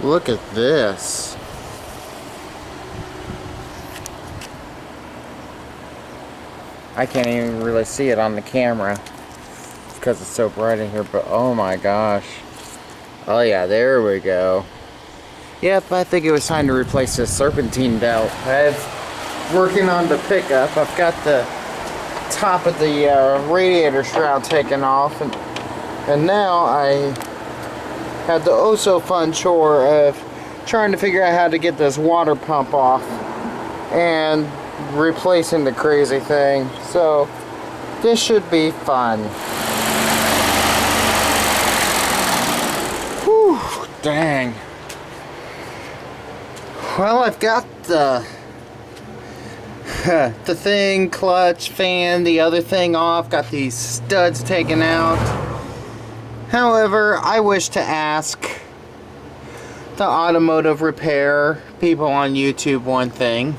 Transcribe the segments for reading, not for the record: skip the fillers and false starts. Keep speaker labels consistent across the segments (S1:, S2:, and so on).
S1: Look at this. I can't even really see it on the camera because it's so bright in here, but oh my gosh. Oh yeah, there we go. Yep, I think it was time to replace this serpentine belt. I'm working on the pickup. I've got the top of the radiator shroud taken off, and now I had the oh so fun chore of trying to figure out how to get this water pump off and replacing the crazy thing. So this should be fun. Whew, dang. Well, I've got the thing, clutch, fan, the other thing off, got these studs taken out. However, I wish to ask the automotive repair people on YouTube one thing.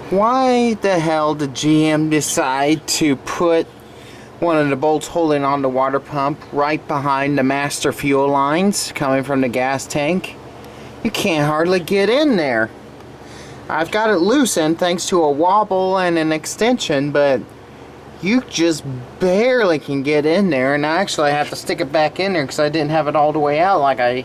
S1: Why the hell did GM decide to put one of the bolts holding on the water pump right behind the master fuel lines coming from the gas tank? You can't hardly get in there. I've got it loosened thanks to a wobble and an extension, but you just barely can get in there, and I actually have to stick it back in there because I didn't have it all the way out like I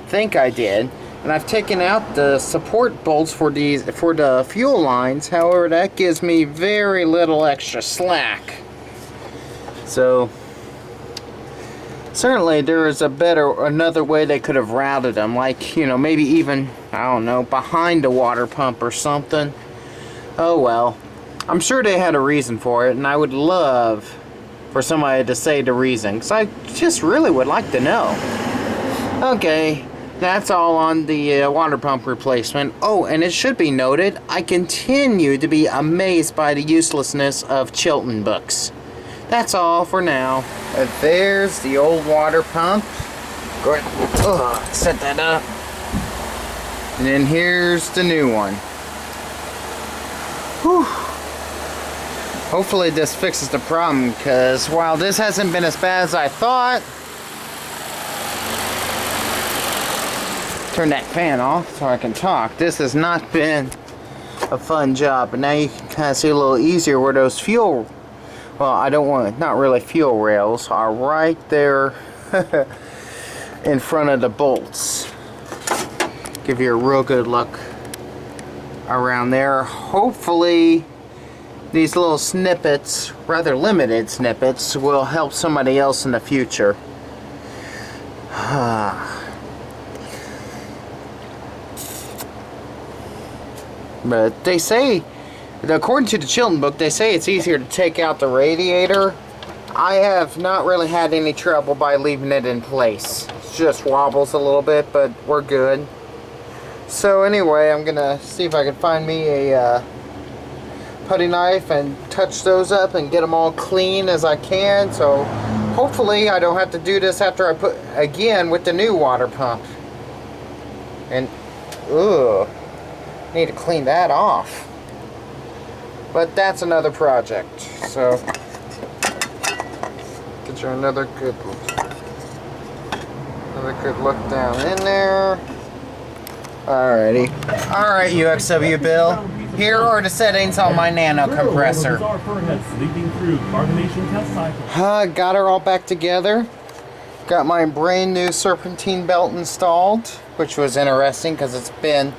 S1: think I did. And I've taken out the support bolts for the fuel lines. However, that gives me very little extra slack. So certainly there is another way they could have routed them, like, you know, maybe even, I don't know, behind the water pump or something. Oh well. I'm sure they had a reason for it, and I would love for somebody to say the reason, because I just really would like to know. Okay, that's all on the water pump replacement. Oh, and it should be noted, I continue to be amazed by the uselessness of Chilton books. That's all for now. And there's the old water pump. Go ahead, set that up. And then here's the new one. Whew. Hopefully this fixes the problem, because while this hasn't been as bad as I thought. Turn that fan off so I can talk. This has not been a fun job, but now you can kind of see a little easier where those fuel, well, I don't want, not really fuel rails, are right there in front of the bolts. Give you a real good look around there. Hopefully these little snippets, rather limited snippets, will help somebody else in the future. But they say, according to the Chilton book, they say it's easier to take out the radiator. I have not really had any trouble by leaving it in place. It just wobbles a little bit, but we're good. So anyway, I'm gonna see if I can find me a putty knife and touch those up and get them all clean as I can. So hopefully I don't have to do this after I put again with the new water pump. And need to clean that off. But that's another project. So get you another good look down in there. Alrighty. Alright, UXW Bill. Here are the settings on my nano compressor. Got her all back together. Got my brand new serpentine belt installed, which was interesting because it's been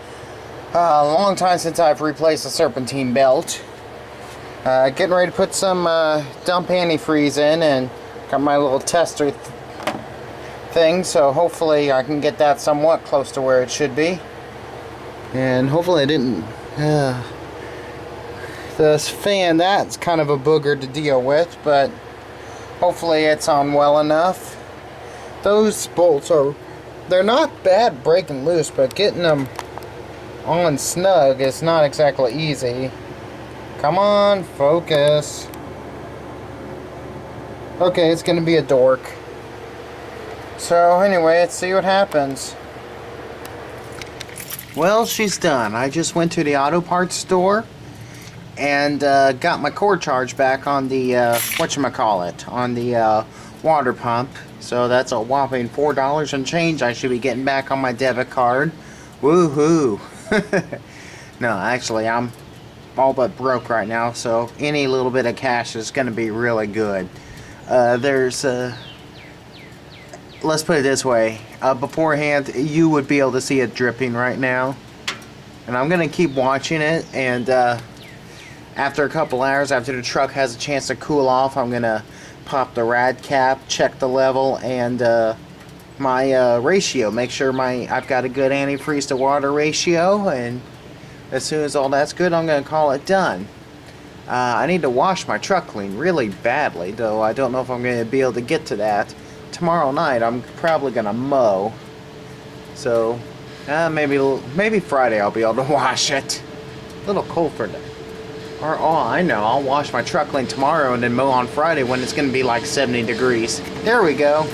S1: a long time since I've replaced a serpentine belt. Getting ready to put some dump antifreeze in, and got my little tester thing, so hopefully I can get that somewhat close to where it should be. And hopefully I didn't... this fan, that's kind of a booger to deal with, but hopefully it's on well enough. Those bolts they're not bad breaking loose, but getting them on snug is not exactly easy. Come on, focus. Okay, it's gonna be a dork. So anyway, let's see what happens. Well, she's done. I just went to the auto parts store and got my cord charge back on the whatchamacallit, on the water pump. So that's a whopping $4 and change I should be getting back on my debit card. Woohoo! No, actually, I'm all but broke right now, so any little bit of cash is going to be really good. Let's put it this way. Beforehand, you would be able to see it dripping right now. And I'm going to keep watching it, and after a couple hours, after the truck has a chance to cool off, I'm going to pop the rad cap, check the level, and my ratio. Make sure I've got a good antifreeze to water ratio, and as soon as all that's good, I'm going to call it done. I need to wash my truck clean really badly, though I don't know if I'm going to be able to get to that. Tomorrow night, I'm probably going to mow. So, maybe Friday I'll be able to wash it. A little cold for that. Or, oh, I know, I'll wash my truck clean tomorrow and then mow on Friday when it's going to be like 70 degrees. There we go.